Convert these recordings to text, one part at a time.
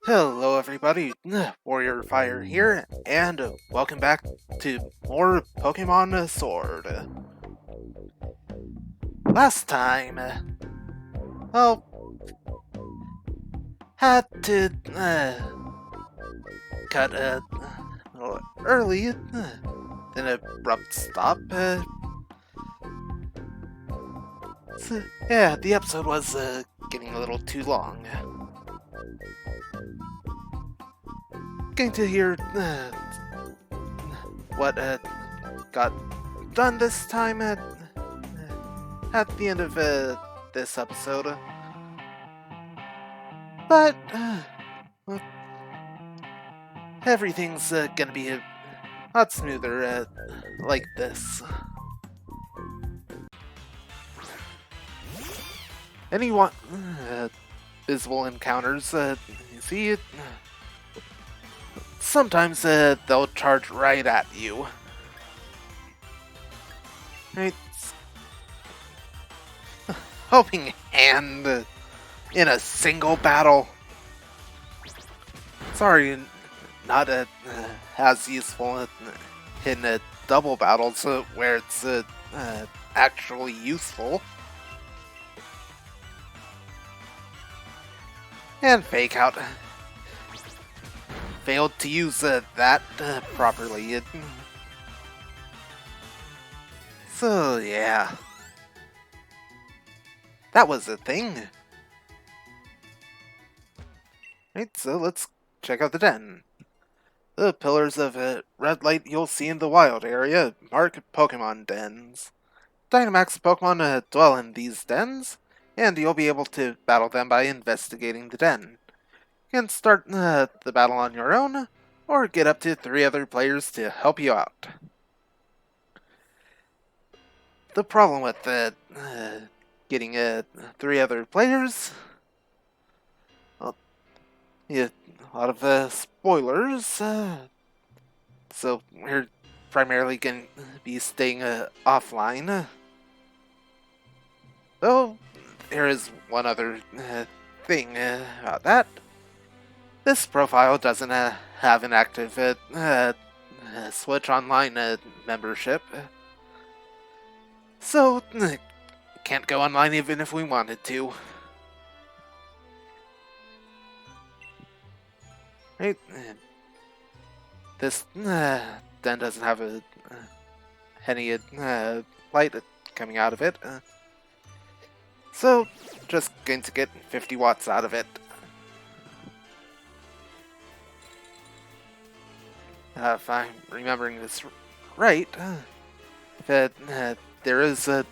Hello everybody, Warrior Fire here, and welcome back to more Pokemon Sword. Last time, well, had to cut a little early, an abrupt stop. So, yeah, the episode was getting a little too long. Going to hear what got done this time at the end of this episode. But well, everything's gonna be a lot smoother like this. Anyone visible encounters, you see it. Sometimes they'll charge right at you. Right? Helping Hand in a single battle. Sorry, not as useful in double battles where it's actually useful. And Fake Out failed to use that properly. So yeah, that was a thing. Right, so let's check out the den. The pillars of red light you'll see in the wild area mark Pokemon dens. Dynamax Pokemon dwell in these dens, and you'll be able to battle them by investigating the den. You can start the battle on your own, or get up to 3 other players to help you out. The problem with getting 3 other players, well, yeah, a lot of spoilers, so we're primarily going to be staying offline. Though, there is one other thing about that. This profile doesn't have an active Switch Online membership, so can't go online even if we wanted to. Right? This den doesn't have any light coming out of it, so just going to get 50 watts out of it. If I'm remembering this right, that there is a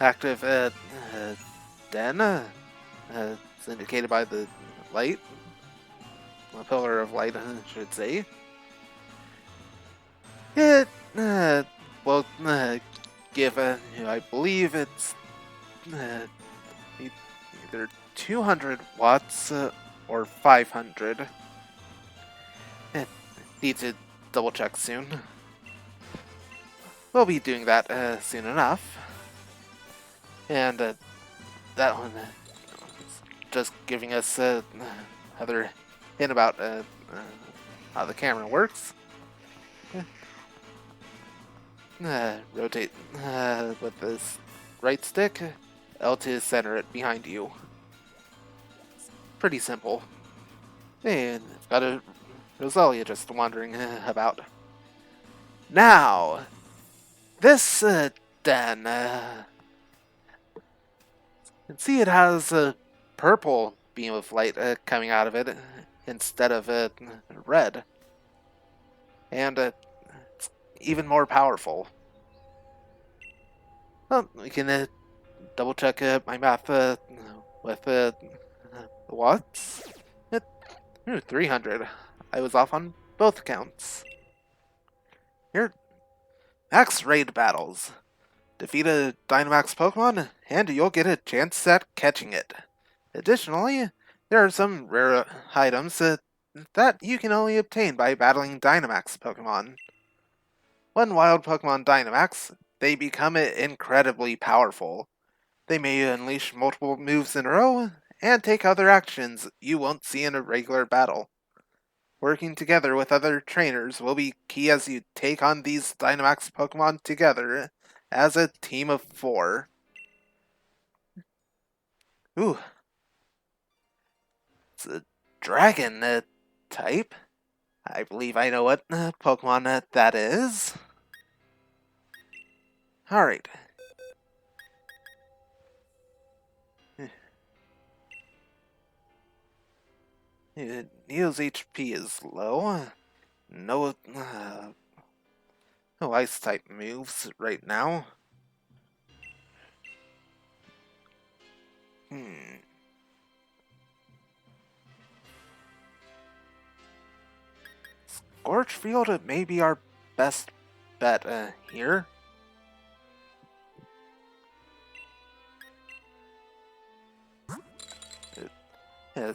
active den, it's indicated by the light, a pillar of light, I should say. It will give, I believe it's either 200 watts or 500. Need to double check soon. We'll be doing that soon enough. And that one just giving us another hint about how the camera works. Rotate with this right stick, L to center it behind you. Pretty simple. And I've got a Roselia just wandering about. Now, this den, you can see it has a purple beam of light coming out of it instead of red. And it's even more powerful. Well, we can double check my math with the watts. 300. I was off on both counts. Here, max raid battles. Defeat a Dynamax Pokemon, and you'll get a chance at catching it. Additionally, there are some rare items that you can only obtain by battling Dynamax Pokemon. When wild Pokemon Dynamax, they become incredibly powerful. They may unleash multiple moves in a row, and take other actions you won't see in a regular battle. Working together with other trainers will be key as you take on these Dynamax Pokemon together as a team of 4. Ooh, it's a dragon type. I believe I know what Pokemon that is. Alright. Neo's HP is low. No ice type moves right now. Scorch Field may be our best bet here.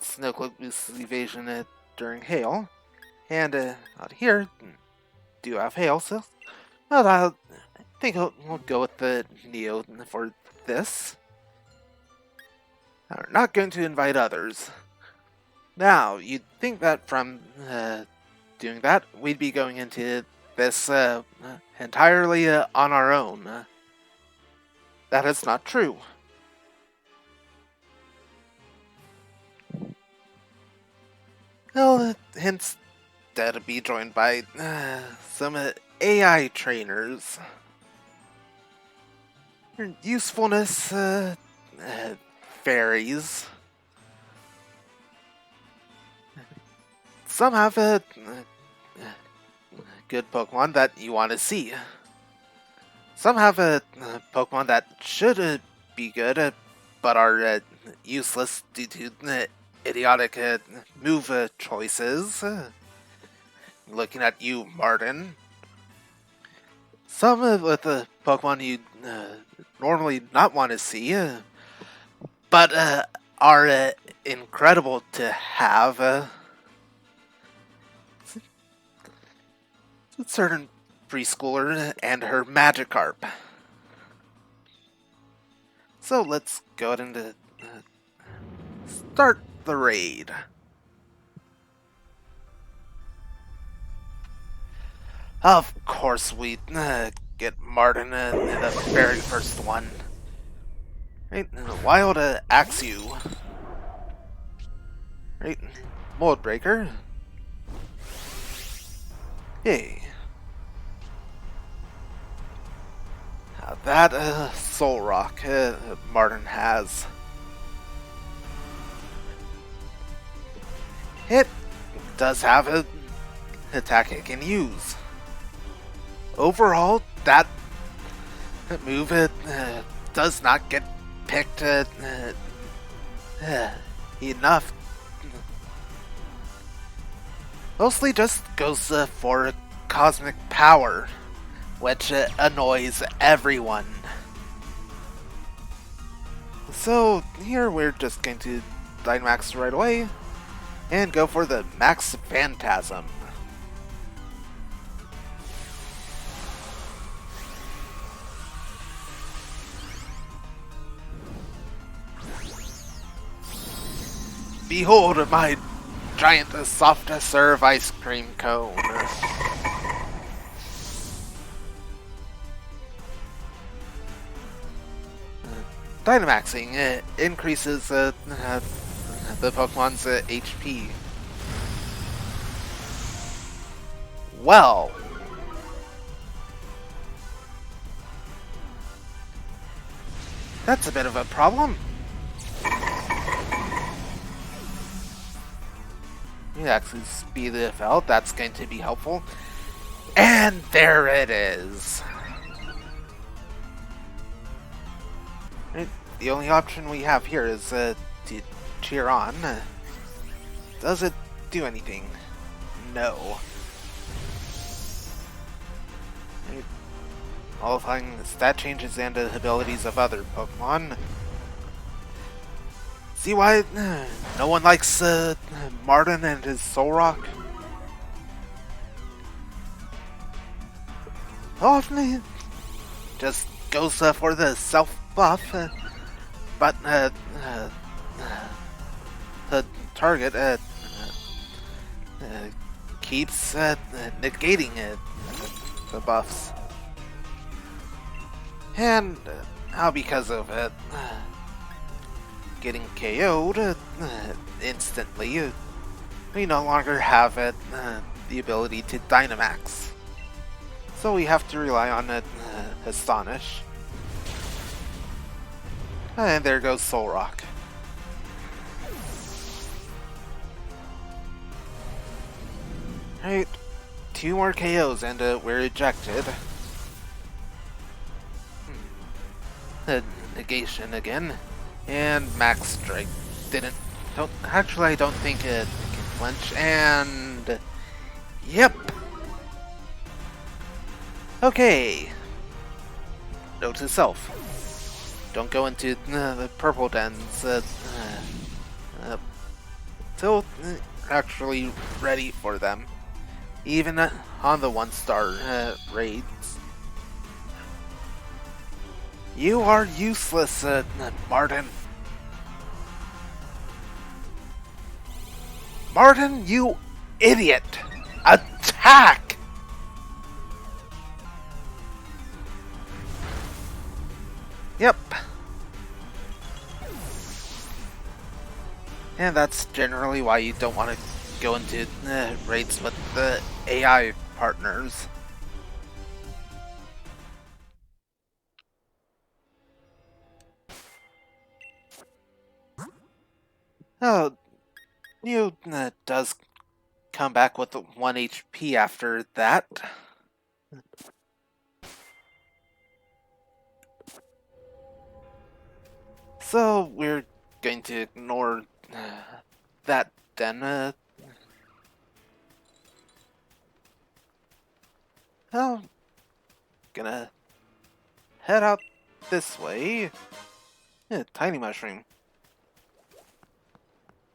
Snow Cloak boosts evasion during hail. And out here, do have hail, so well, I think we'll go with the Neo for this. We're not going to invite others. Now, you'd think that from doing that, we'd be going into this entirely on our own. That is not true. Well, hence to be joined by some AI trainers. Usefulness varies. Some have good Pokemon that you want to see. Some have Pokemon that should be good, but are useless due to idiotic move choices. Looking at you, Martin. Some with the Pokemon you normally not want to see, but are incredible to have. Certain preschooler and her Magikarp. So let's go ahead and start the raid. Of course we get Martin in the very first one. Right, Wild Axew. Right, Mold Breaker. Yay. That Soul Rock Martin has. It does have an attack it can use. Overall, that move does not get picked enough. Mostly just goes for cosmic power, which annoys everyone. So here we're just going to Dynamax right away and go for the Max Phantasm. Behold my giant soft serve ice cream cone. Dynamaxing increases the Pokemon's HP. Well, that's a bit of a problem. Actually, speed the FL, that's going to be helpful. And there it is. The only option we have here is to cheer on. Does it do anything? No. Qualifying the stat changes and abilities of other Pokemon. See why no one likes Martin and his Soul Rock? often just goes for the self buff, but the target keeps negating the buffs. And how because of it getting KO'd instantly, we no longer have the ability to Dynamax. So we have to rely on Astonish. And there goes Soul Rock. Right, 2 more KOs and we're ejected. Negation again, and Max Strike I don't think it can flinch, and yep. Okay. Note to self: don't go into the purple dens till actually ready for them, even on the 1-star raids. You are useless, Martin. Martin, you idiot! Attack! Yep. And that's generally why you don't want to go into raids with the AI partners. Oh, Mew does come back with 1 HP after that. So we're going to ignore that then. Oh, gonna head out this way. Tiny mushroom.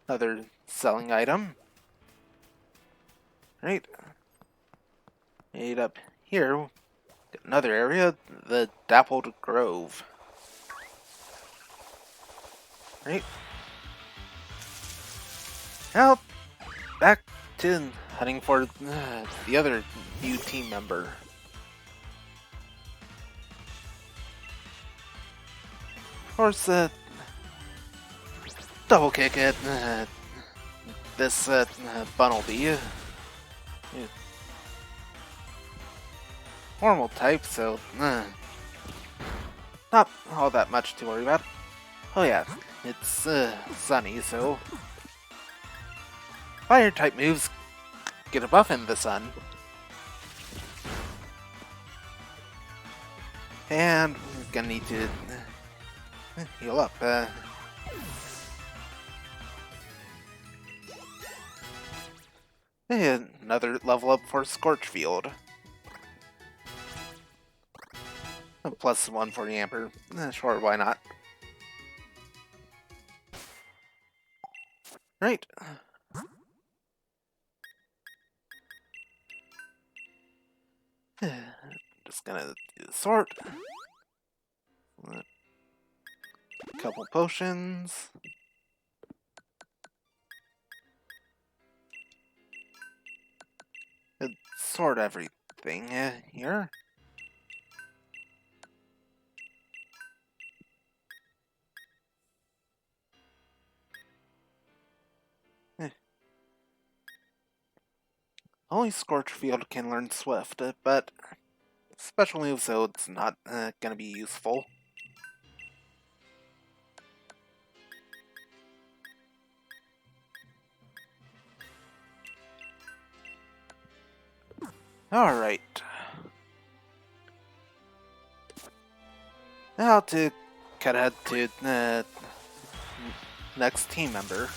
Another selling item. Right. Made up here. Another area, the Dappled Grove. Right. Now, back to hunting for the other new team member. Of course, double kick at this Bunnelby. Normal type, so not all that much to worry about. Oh yeah, it's sunny, so fire type moves get a buff in the sun. And we're gonna need to heal up. And another level up for Scorch Field. Plus 1 for the Amber. Sure, why not? Right. Just gonna do the sort. A couple potions. Sort everything here. Only Scorch Field can learn Swift, but special move, so it's not gonna be useful. Alright. Now to cut ahead to next team member.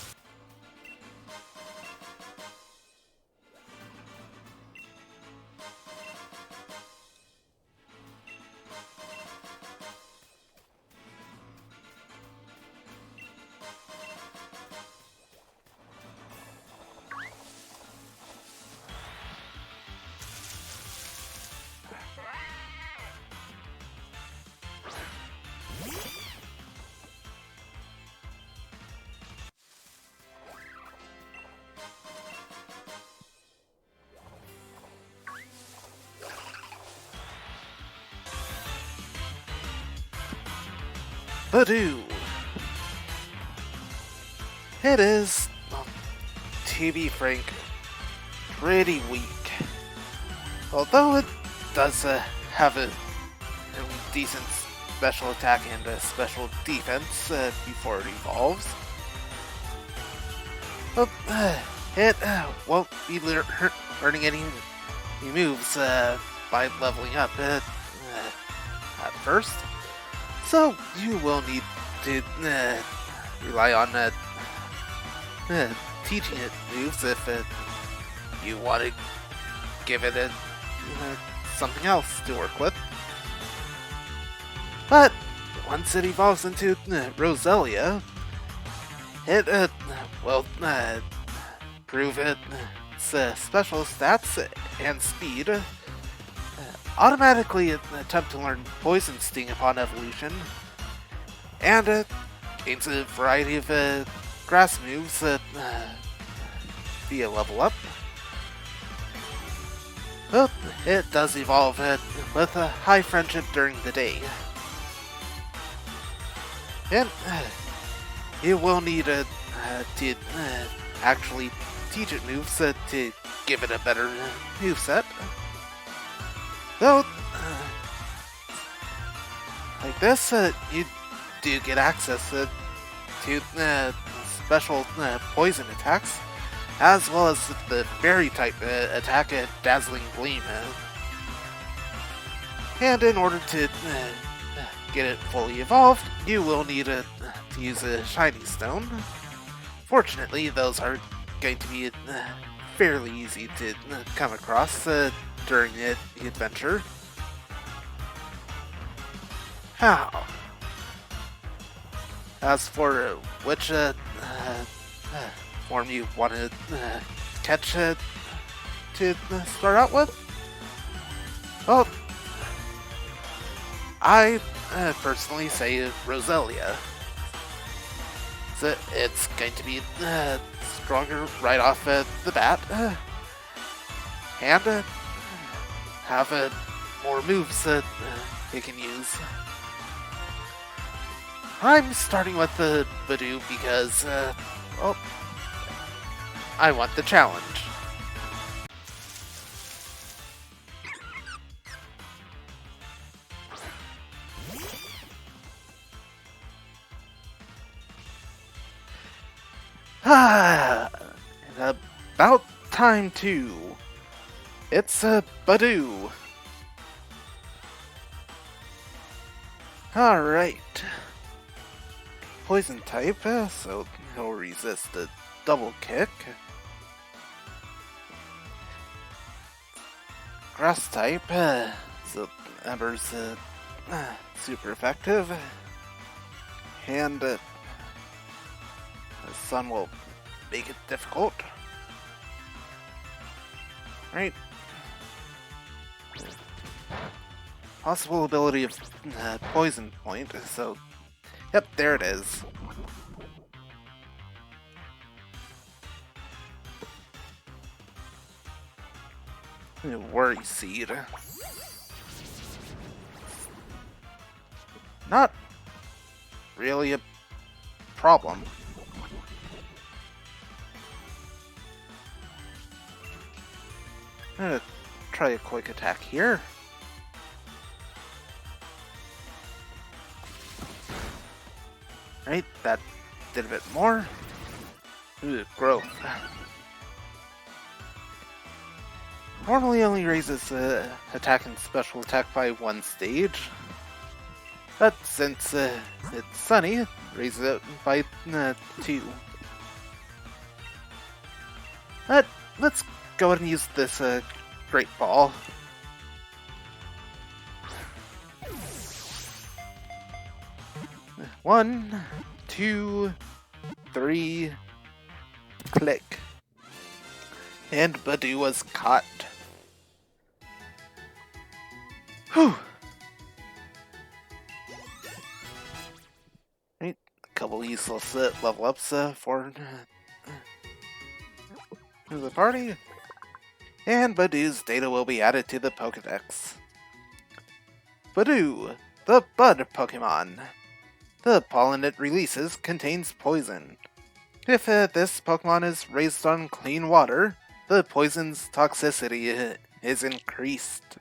Badoo. It is, to be frank, pretty weak. Although it does have a decent special attack and a special defense before it evolves. But it won't be learning any new moves by leveling up at first. So you will need to rely on teaching it moves if you want to give it something else to work with. But once it evolves into Roselia, it will prove its special stats and speed. Automatically attempt to learn Poison Sting upon evolution, and gains a variety of grass moves via level up. Well, it does evolve with a high friendship during the day. And you will need to actually teach it moves to give it a better moveset. Though, like this, you do get access to special poison attacks, as well as the fairy type attack at Dazzling Gleam. And in order to get it fully evolved, you will need to use a Shiny Stone. Fortunately, those are going to be fairly easy to come across during the adventure. How? As for which form you want to catch to start out with, well, I personally say Roselia. So it's going to be stronger right off the bat, and have more moves that it can use. I'm starting with the Badoo because, well, I want the challenge. About time too. It's a Badoo. Alright. Poison type, so he'll resist the double kick. Grass type, so Ember's super effective. And the sun will make it difficult. Right. Possible ability of Poison Point, so yep, there it is. Worry Seed. Not really a problem. I'm gonna try a quick attack here. Right, that did a bit more. Ooh, growth. Normally only raises attack and special attack by one stage. But since it's sunny, it raises it by 2. But let's go ahead and use this Great Ball. One, 2, 3, click. And Badoo was caught. Whew. Right, a couple useless level ups for the party. And Badoo's data will be added to the Pokédex. Badoo, the Bud Pokémon. The pollen it releases contains poison. If this Pokemon is raised on clean water, the poison's toxicity is increased.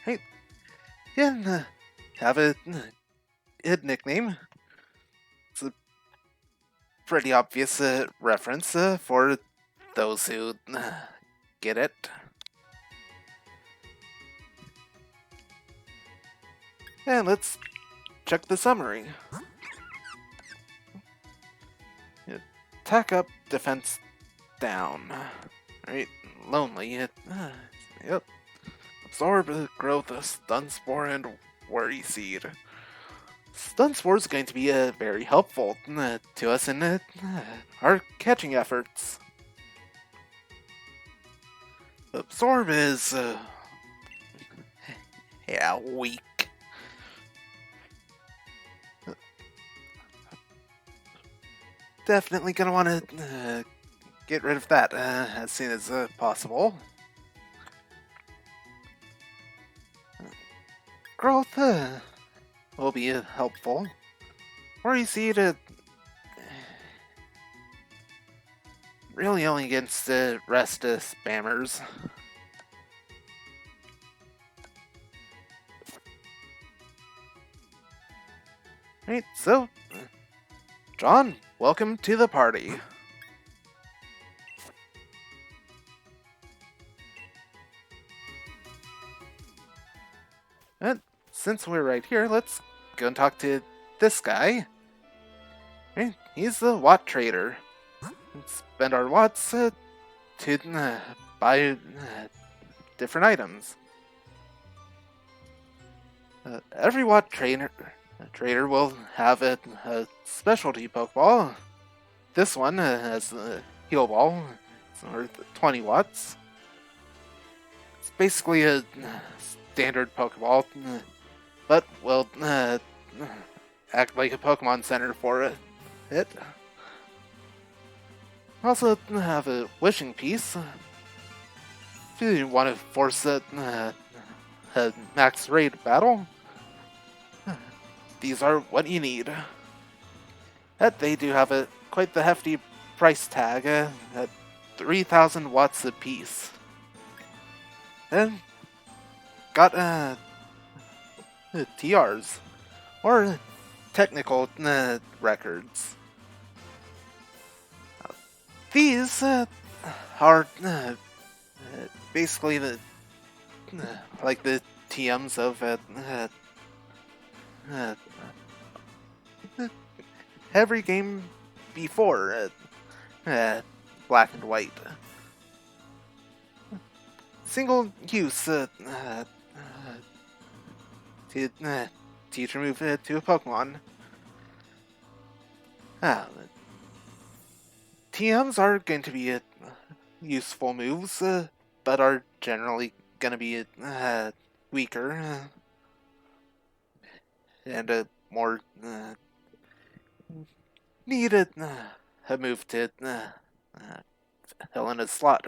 Right? And have a nickname. It's a pretty obvious reference for those who get it. And let's check the summary. Attack up, defense down. Right? Lonely. Yep. Absorb growth of Stun Spore and Worry Seed. Stun Spore is going to be very helpful to us in our catching efforts. Absorb is yeah, weak. Definitely gonna want to get rid of that as soon as possible. Growth will be helpful. Worry Seed really only against rest spammers. Right, so John, welcome to the party. And since we're right here, let's go and talk to this guy. Right, he's the Watt Trader. Let's spend our Watts to buy different items. Every Watt trader will have a specialty Pokeball. This one has a Heal Ball. It's worth 20 watts. It's basically a standard Pokeball, but will act like a Pokemon Center for it. Also have a Wishing Piece. If you want to force a max raid battle, these are what you need. But they do have quite the hefty price tag at 3,000 watts a piece. And got TRs, or technical records. These are basically like the TMs of every game before Black and White. Single use to teach remove to a Pokemon. TMs are going to be useful moves, but are generally going to be weaker and more needed a move to fill in a slot.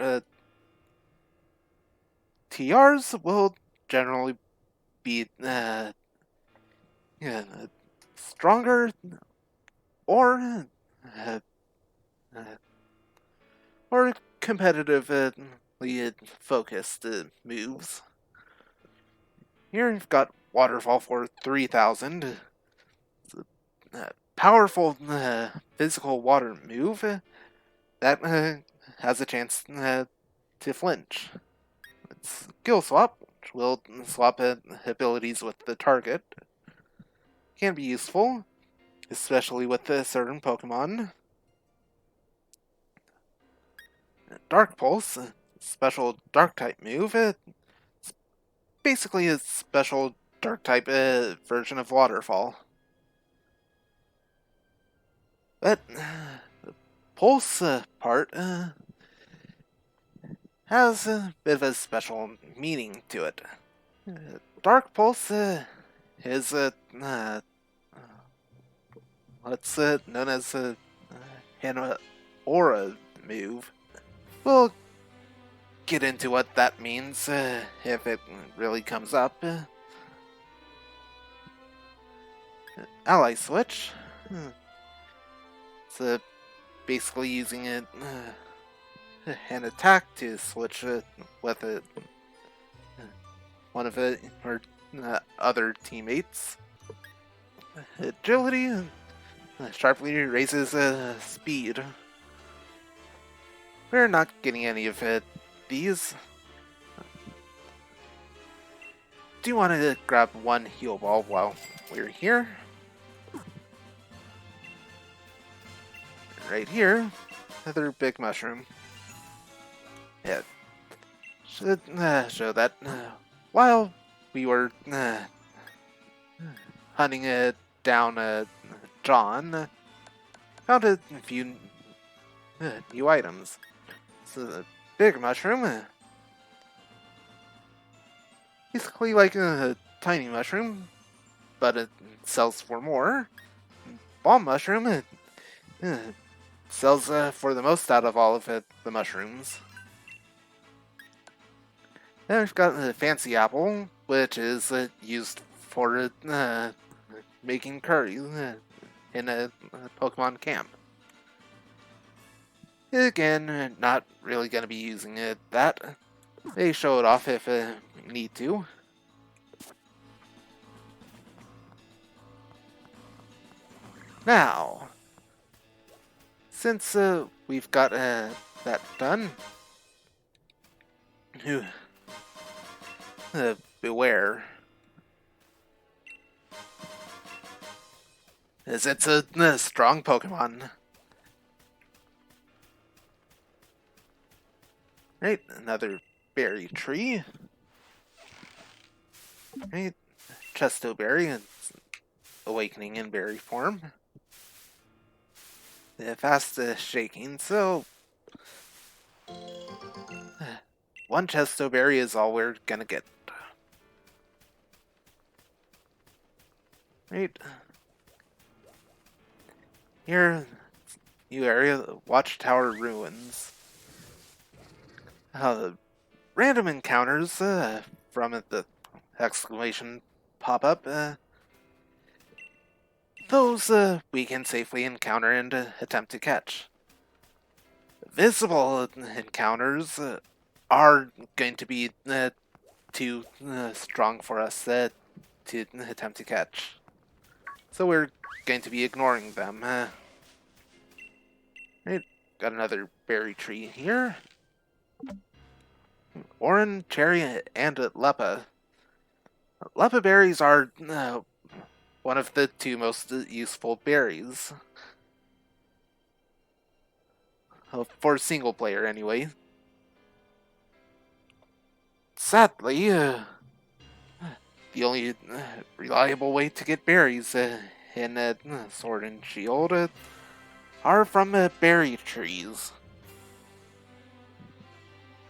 TRs will generally be stronger or competitively focused moves. Here you've got Waterfall for 3,000. It's a powerful physical water move that has a chance to flinch. It's Skill Swap, which will swap abilities with the target. Can be useful, especially with certain Pokemon. Dark Pulse, special Dark-type move. It's basically a special Dark-type version of Waterfall. But the Pulse part has a bit of a special meaning to it. Dark Pulse is what's known as an aura move. We'll get into what that means if it really comes up. ally switch. It's basically using an attack to switch with one of it or other teammates. Agility sharply raises speed. We're not getting any of these. Do you want to grab one heal ball while we're here? Right here, another big mushroom. Yeah, should show that while we were hunting down John, found a few new items. So the big mushroom, basically like a tiny mushroom, but it sells for more. Bomb mushroom sells for the most out of all of the mushrooms. Then we've got the fancy apple, which is used for making curry in a Pokemon camp. Again, not really going to be using that. They show it off if need to. Now, since we've got that done, beware. As it's a strong Pokemon. Right, another berry tree. Right, Chesto Berry, it's awakening in berry form. Fast shaking, so one Chesto Berry is all we're gonna get. Right. Here, new area, Watchtower Ruins. Random encounters from the exclamation pop-up. Those we can safely encounter and attempt to catch. Visible encounters are going to be too strong for us to attempt to catch. So we're going to be ignoring them. Right, got another berry tree here. Orange, cherry, and lepa. Lepa berries are one of the two most useful berries. For single player, anyway. Sadly, the only reliable way to get berries in Sword and Shield are from berry trees.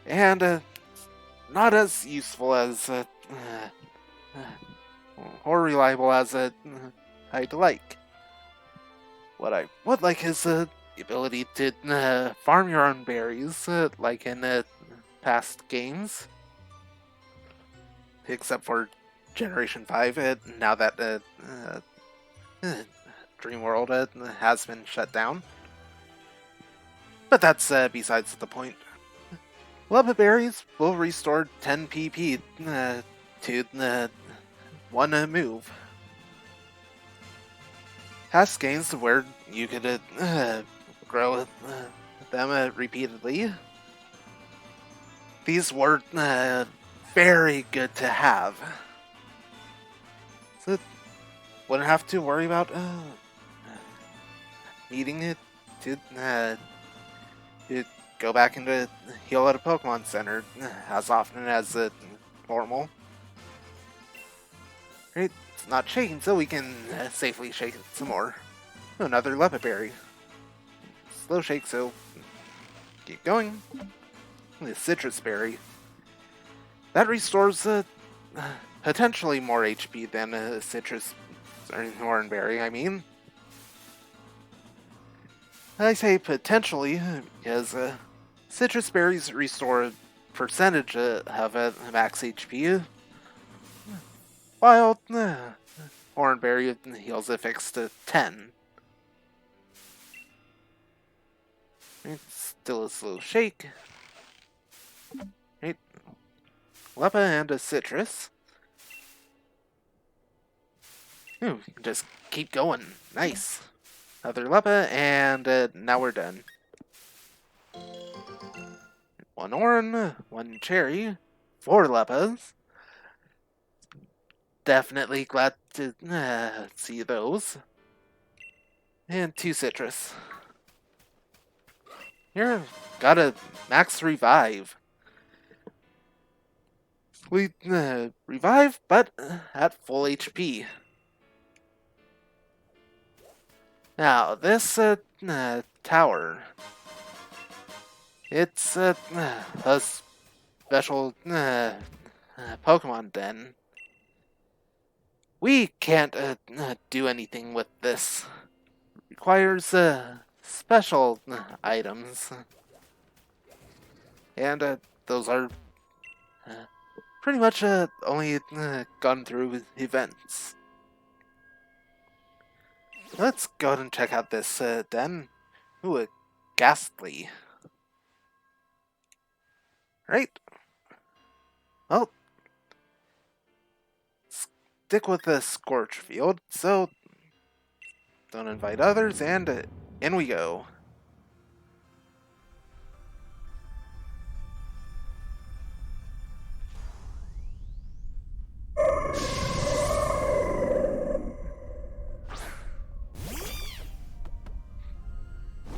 And not as useful as or reliable as I'd like. What I would like is the ability to farm your own berries, like in past games. Except for Generation 5, now that Dream World has been shut down. But that's besides the point. Lepa berries will restore 10 PP to one move. Past games where you could grow them repeatedly. These were very good to have. So wouldn't have to worry about needing it to go back into heal at a Pokemon Center as often as normal. Right, it's not shaking, so we can safely shake it some more. Another Lepa berry. Slow shake, so keep going. The citrus berry. That restores potentially more HP than citrus or orangeberry, I mean. I say potentially because citrus berries restore a percentage of max HP, while Hornberry heals affix to 10. It's still a slow shake. Right. Lepa and a citrus. Ooh, just keep going. Nice. Another Lepa, and now we're done. One Oran, one Cherry, 4 Lepas. Definitely glad to see those. And 2 Citrus. Here, got a max revive. We revive, but at full HP. Now, this tower, it's a special Pokemon den. We can't do anything with this. Requires special items. And those are pretty much only gone through events. Let's go ahead and check out this den. Ooh, a Ghastly. Right? Well, stick with the Scorch Field, so don't invite others, and in we go.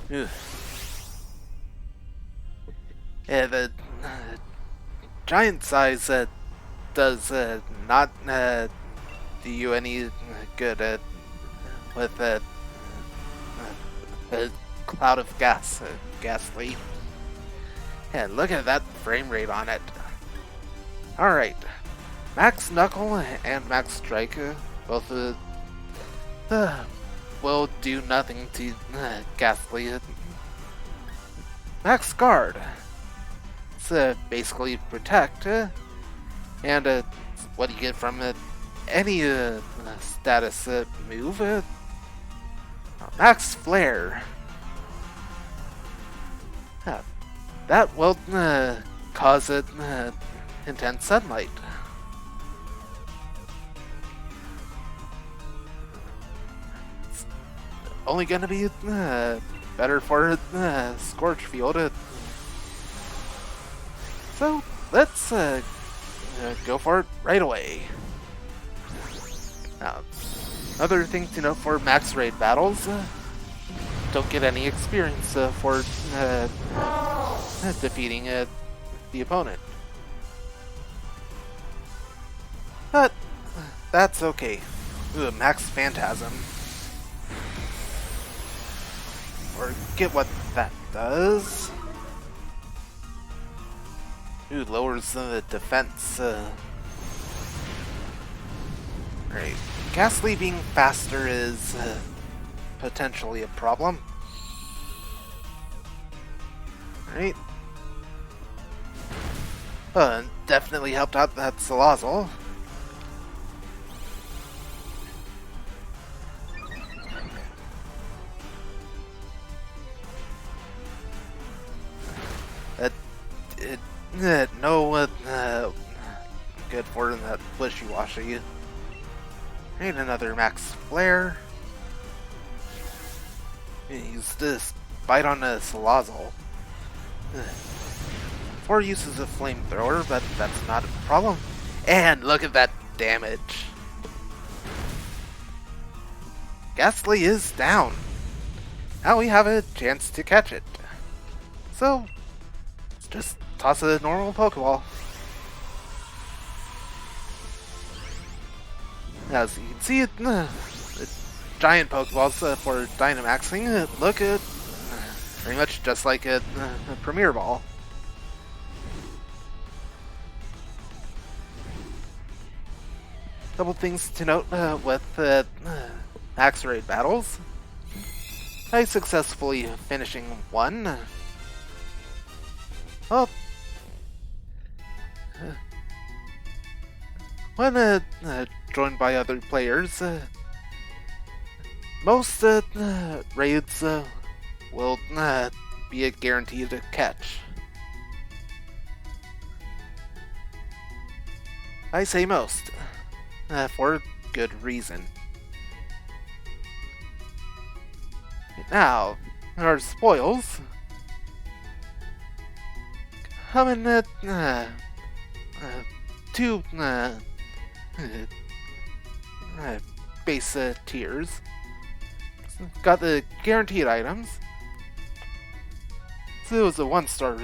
Ugh. Yeah, the giant size does not do you any good with a cloud of gas, Ghastly. Yeah, look at that frame rate on it. Alright, Max Knuckle and Max Strike both will do nothing to Ghastly. Max Guard. It's basically Protect, and what you get from any status move. Max Flare. That will cause intense sunlight. It's only gonna be better for Scorch Field. So let's go for it right away. Now, other thing to note for max raid battles, don't get any experience for defeating the opponent. But that's okay. Ooh, Max Phantasm. Forget what that does. Ooh, lowers the defense. Right. Ghastly being faster is potentially a problem. Right. Definitely helped out that Salazzle. No good for that wishy-washy. Right, another Max Flare. Use this Bite on a Salazzle. 4 uses of Flamethrower, but that's not a problem. And look at that damage. Ghastly is down. Now we have a chance to catch it. So, let's just toss a normal Pokeball. As you can see, the giant Pokeballs for Dynamaxing look very much just like a Premier Ball. Couple things to note with max raid battles. I successfully finishing one. Well, when joined by other players, most raids will be a guaranteed catch. I say most, for good reason. Now, our spoils come in two base tiers. Got the guaranteed items. So it was a 1-star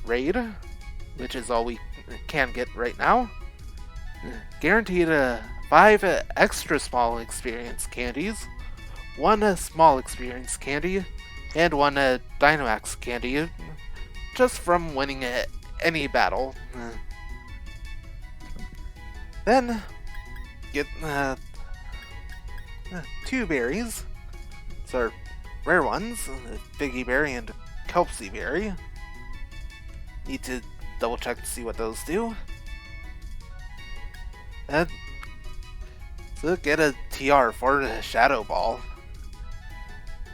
raid, which is all we can get right now. Guaranteed 5 extra small experience candies, 1 small experience candy, and 1 Dynamax candy, just from winning any battle. Then get 2 berries. These are rare ones, Figgy Berry and Kelpsy Berry. Need to double check to see what those do. So get a TR for Shadow Ball.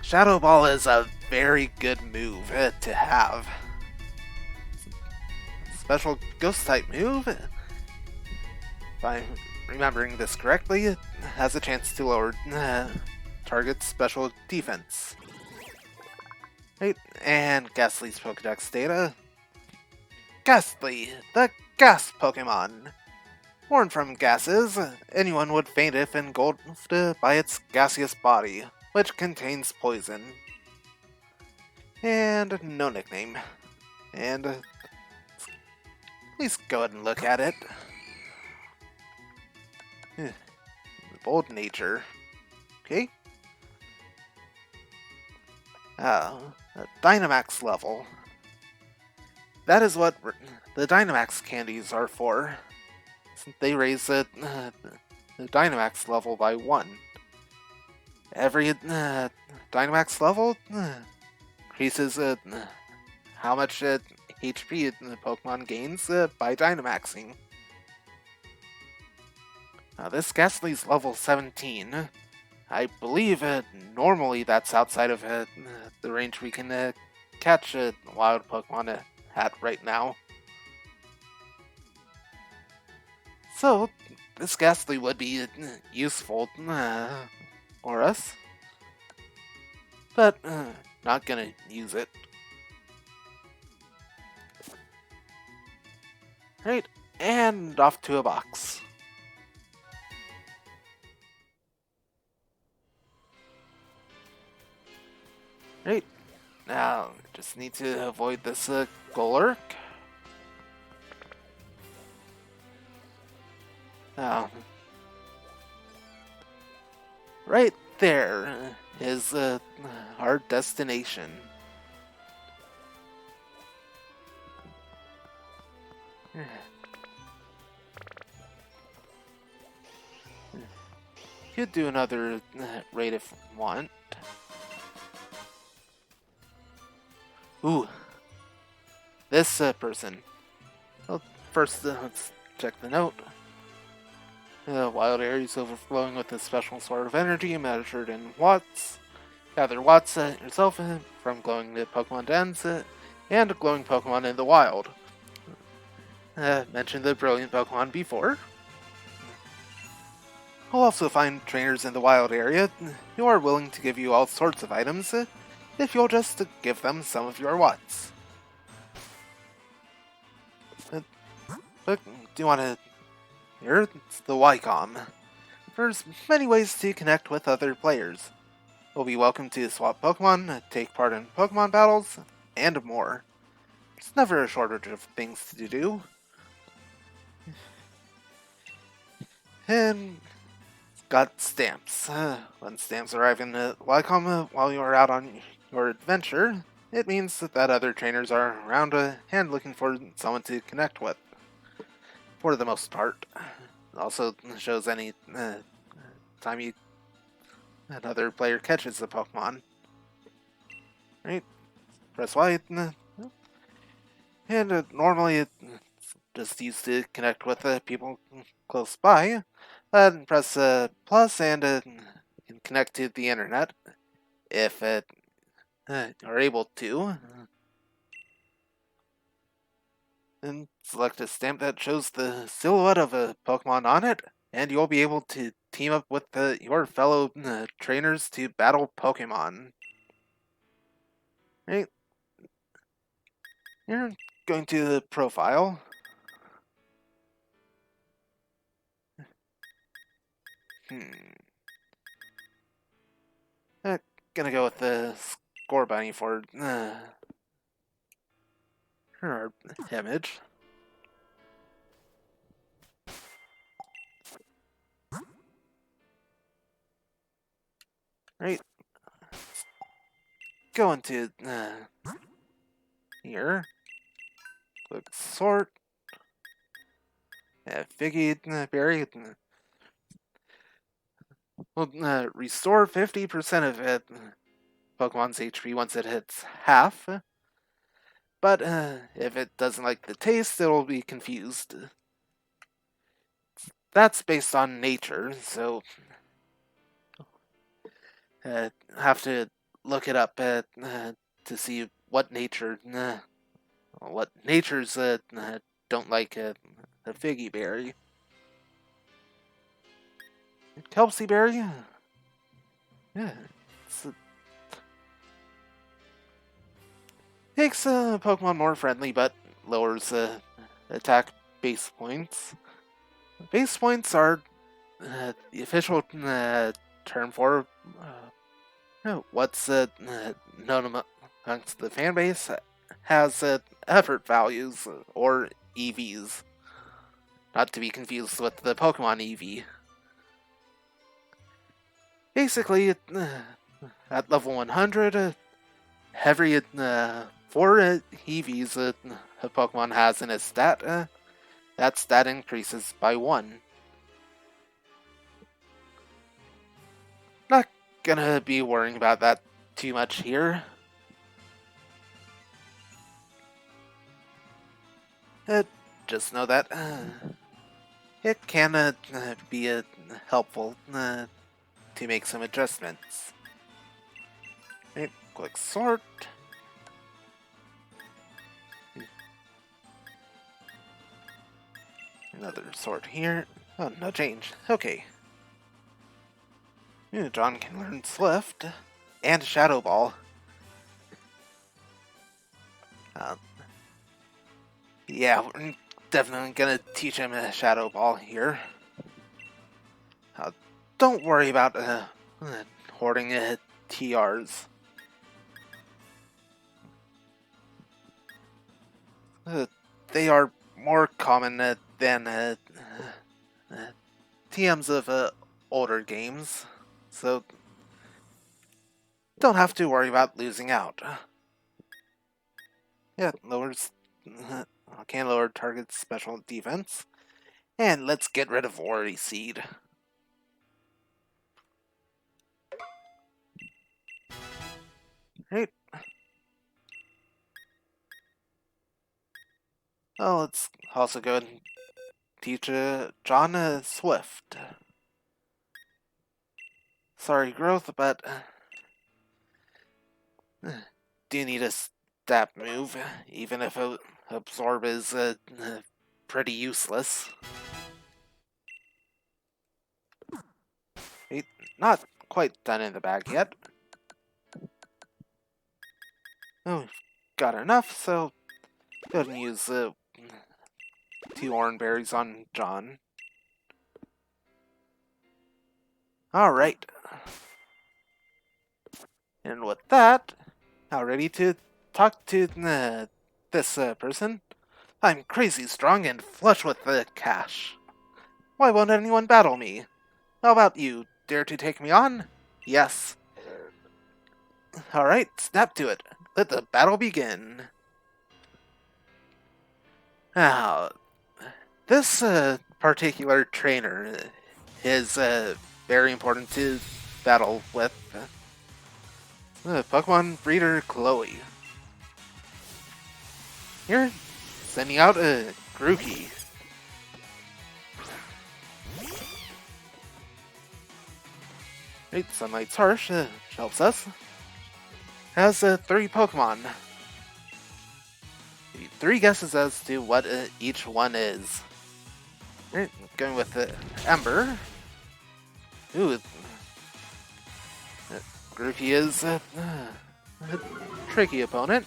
Shadow Ball is a very good move to have. Special Ghost type move, if I'm remembering this correctly, it has a chance to lower target's special defense. Right, and Ghastly's Pokedex data. Ghastly, the Gas Pokemon. Born from gases, anyone would faint if engulfed by its gaseous body, which contains poison. And no nickname. And please go ahead and look at it. Bold nature. Okay. Dynamax level. That is what the Dynamax candies are for. They raise the Dynamax level by 1. Every Dynamax level increases how much HP the Pokemon gains by Dynamaxing. This Ghastly's level 17. I believe normally that's outside of the range we can catch a wild Pokemon at right now. So, this Ghastly would be useful for us, but not gonna use it. Right, and off to a box. Right, now just need to avoid this Golurk. Right there is our destination. Could do another raid if you want. Ooh, this person. Well, first, let's check the note. Wild areas overflowing with a special sort of energy measured in watts. Gather watts yourself from glowing Pokemon dens and glowing Pokemon in the wild. Mentioned the brilliant Pokemon before. You'll also find trainers in the wild area who are willing to give you all sorts of items if you'll just give them some of your watts. But do you want to... Here, it's the Wycom. There's many ways to connect with other players. You'll be welcome to swap Pokemon, take part in Pokemon battles, and more. There's never a shortage of things to do. And got stamps. When stamps arrive in Wycom while you are out on your adventure, it means that other trainers are around and looking for someone to connect with. For the most part. It also shows any time another player catches the Pokemon. Right? Press Y. And normally it's just used to connect with people close by. Then press plus and connect to the internet if are able to. And select a stamp that shows the silhouette of a Pokemon on it, and you'll be able to team up with your fellow trainers to battle Pokemon. Right? You're going to the profile. Uh, Gonna go with the score bunny for her image. Right? Go into here. Click sort. Figgy berry. Will restore 50% of it. Pokemon's HP once it hits half. But if it doesn't like the taste, it'll be confused. That's based on nature, so have to look it up to see what natures don't like a figgy berry. Kelpsy berry? Yeah. Makes Pokemon more friendly, but lowers attack base points. Base points are the official term for what's known amongst the fan base has effort values, or EVs. Not to be confused with the Pokemon EV. Basically, at level 100, every 4 EVs a Pokemon has in its stat, that stat increases by 1. Not gonna be worrying about that too much here. Just know that it can be helpful to make some adjustments. Right, click sort. Another sort here. Oh, no change. Okay. John can learn Swift and Shadow Ball. Yeah, we're definitely gonna teach him a Shadow Ball here. Don't worry about hoarding TRs. They are more common than TMs of older games, so don't have to worry about losing out. Yeah, can lower target special defense. And let's get rid of Worry Seed. Right. Well, let's also go and teach John Swift. Sorry, Growth, but do need a stab move, even if Absorb is pretty useless. Right. Not quite done in the bag yet. Oh, got enough, so go ahead and use 2 orange berries on John. Alright. And with that, now ready to talk to this person. I'm crazy strong and flush with the cash. Why won't anyone battle me? How about you? Dare to take me on? Yes. Alright, snap to it. Let the battle begin. Now, this particular trainer is very important to battle with. Pokemon breeder Chloe. Here, sending out a Grookey. Right, Sunlight's harsh, helps us. Has 3 Pokemon. 3 guesses as to what each one is. Right, going with the Ember. Ooh, Grookey is a tricky opponent.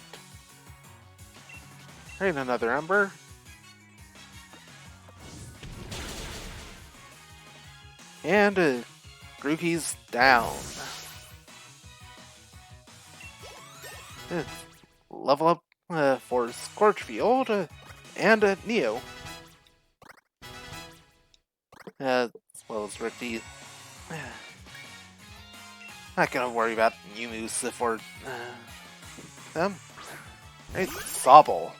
Right, another Ember. And Grookey's down. Level up for Scorchfield and Neo. As well as Rifty. Not gonna worry about new moves for them. Right, Sobble.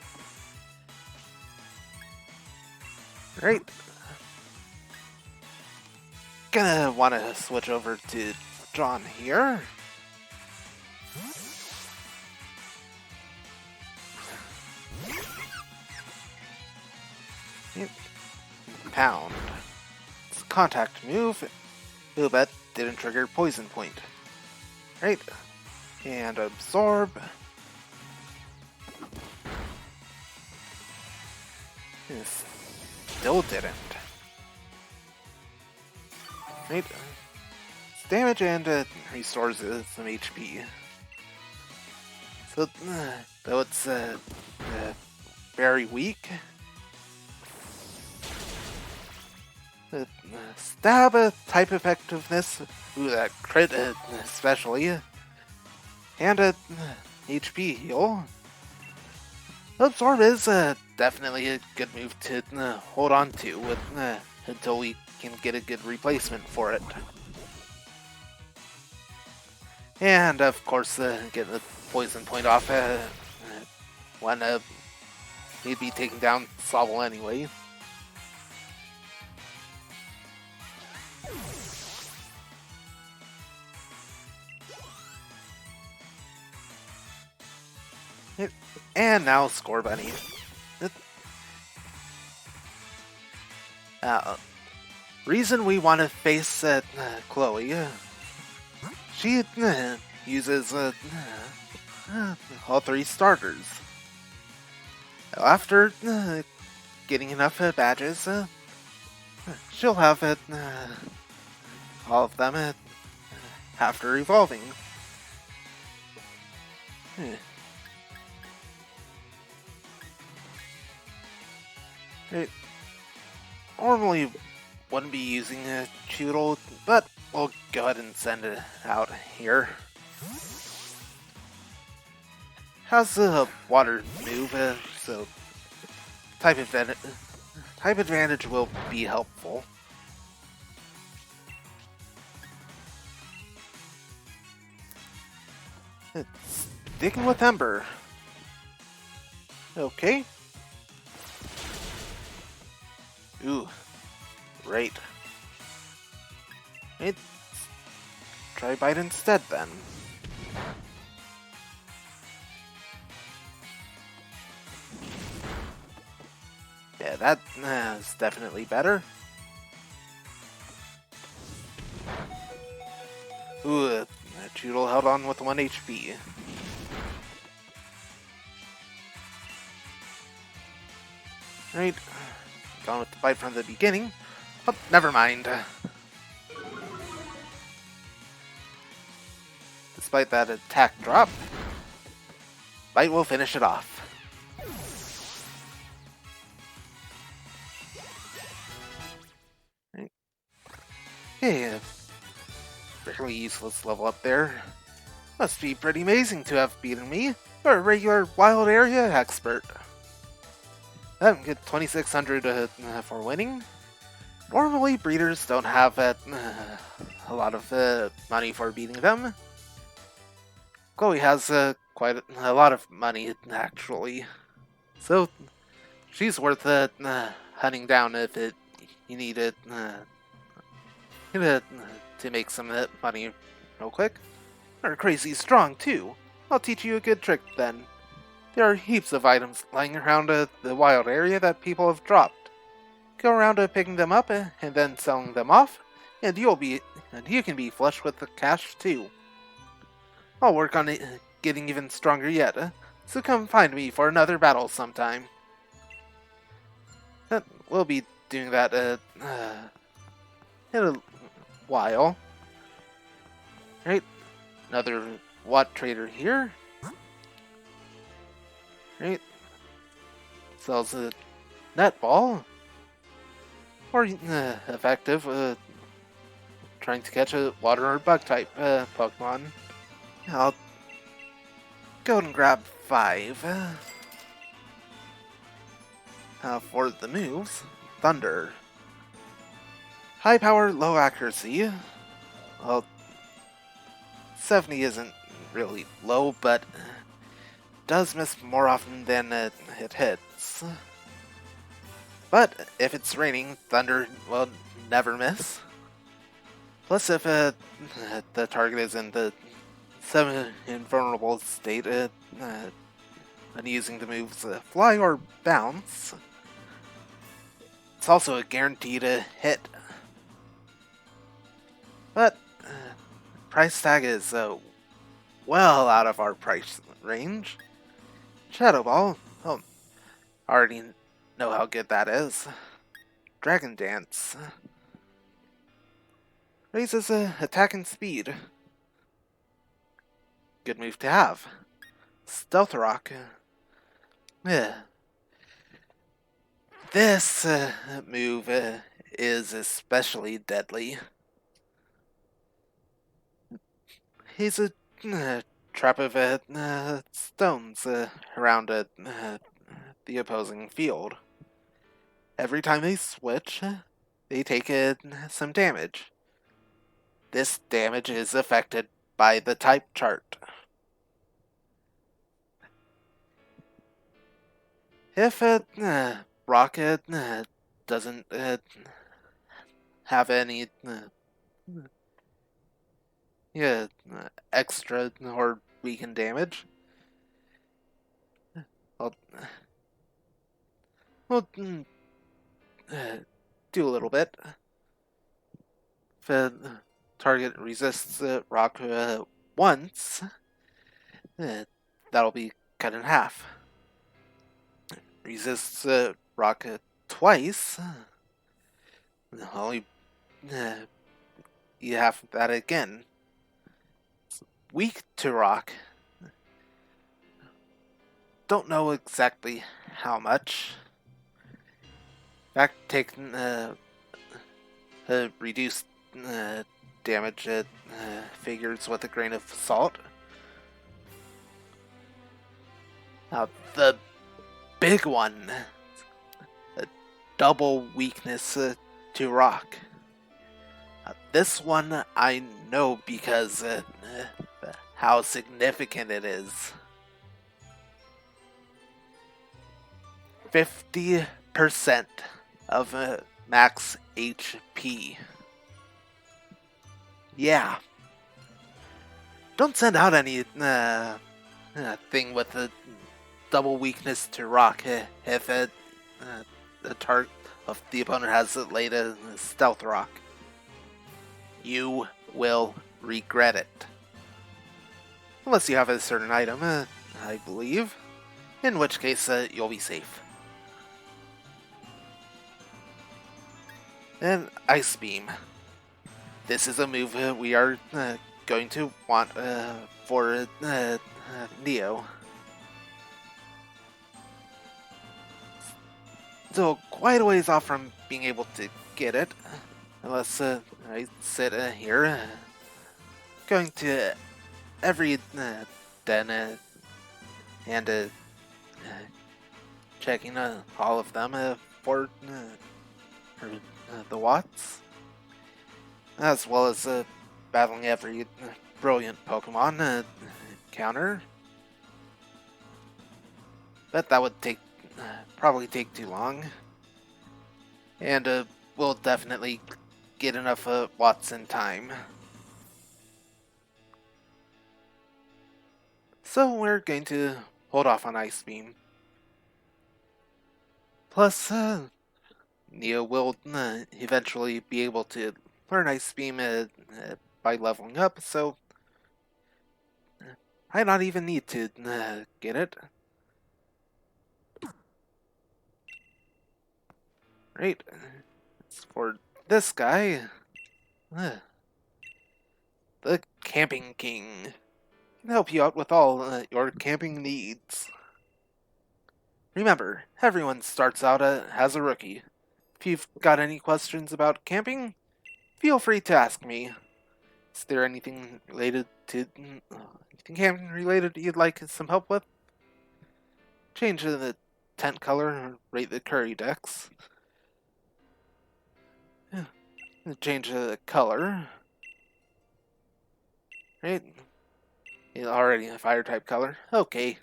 Right. Gonna want to switch over to John here. Pound. It's a contact move. Ooh, that didn't trigger Poison Point. Right. And Absorb. Still didn't. Right. It's damage and restores some HP. So, though it's very weak. Stab type effectiveness. Ooh, that crit especially. And HP heal. Absorb is definitely a good move to hold on to with, until we can get a good replacement for it. And of course, get the Poison Point off when he'd be taking down Sobble anyway. And now Score Bunny. Reason we want to face Chloe. She uses all 3 starters. After getting enough badges, she'll have all of them after evolving. It normally wouldn't be using a Choodle, but we'll go ahead and send it out here. Has a water move, so type advantage will be helpful. Sticking with Ember. Okay. Ooh, great. Try Bite instead then. Yeah, that is definitely better. Ooh, that Choodle held on with 1 HP. Right. Gone with the Bite from the beginning. Oh, never mind. Despite that attack drop, Bite will finish it off. Right. Yeah, fairly useless level up there. Must be pretty amazing to have beaten me. You're a regular wild area expert. Get 2,600 for winning. Normally, breeders don't have a lot of money for beating them. Chloe has quite a lot of money, actually. So, she's worth hunting down if you need it to make some money real quick. You're crazy strong, too. I'll teach you a good trick, then. There are heaps of items lying around the wild area that people have dropped. Go around picking them up and then selling them off, and you can be flush with the cash too. I'll work on it, getting even stronger yet. So come find me for another battle sometime. We'll be doing that in a while. Right, another Watt Trader here. Right, sells a netball. Or effective, trying to catch a water or bug type Pokemon. I'll go and grab 5. For the moves, Thunder. High power, low accuracy. Well, 70 isn't really low, but does miss more often than it hits. But if it's raining, Thunder will never miss. Plus, if the target is in the semi-invulnerable state, and using the moves Fly or Bounce, it's also a guaranteed hit. But price tag is well out of our price range. Shadow Ball, oh, already know how good that is. Dragon Dance raises attack and speed. Good move to have. Stealth Rock. This move is especially deadly. He's a trap of stones around the opposing field. Every time they switch, they take some damage. This damage is affected by the type chart. If Rocket doesn't have any extra or weakened damage, we'll do a little bit. If a target resists Rock once, that'll be cut in half. Resists Rock twice, only you have that again. It's weak to Rock. Don't know exactly how much. In fact, taking reduced damage figures with a grain of salt. Now the big one, a double weakness to Rock. This one I know because how significant it is. 50% of max HP. Yeah. Don't send out any thing with a double weakness to Rock if the target of the opponent has laid a Stealth Rock. You will regret it. Unless you have a certain item, I believe. In which case, you'll be safe. And Ice Beam. This is a move we are going to want for Neo. So quite a ways off from being able to get it. Unless I sit here, going to every den and checking all of them for the Watts, as well as battling every brilliant Pokemon counter. But that would probably take too long, and we'll definitely get enough Watts in time. So we're going to hold off on Ice Beam. Plus, Neo will eventually be able to learn Ice Beam by leveling up, so I not even need to get it. Right. As for this guy, uh, the Camping King, can help you out with all your camping needs. Remember, everyone starts out as a rookie. If you've got any questions about camping, feel free to ask me. Is there anything related to anything camping related you'd like some help with? Change the tent color or rate the curry decks. Yeah. Change the color. Right? Yeah, already a fire type color. Okay.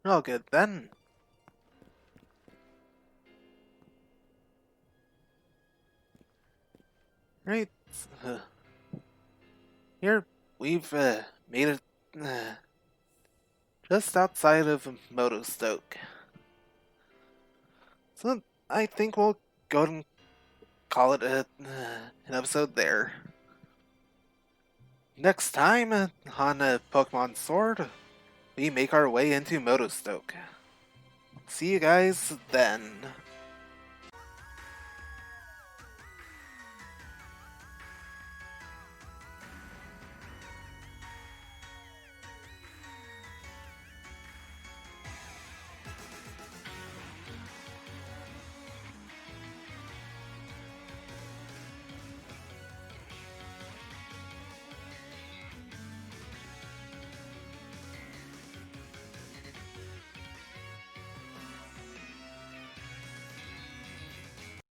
All good then. Right. Uh, Here we've made it just outside of Motostoke. So I think we'll go and call it an episode there. Next time on Pokemon Sword, we make our way into Motostoke. See you guys then.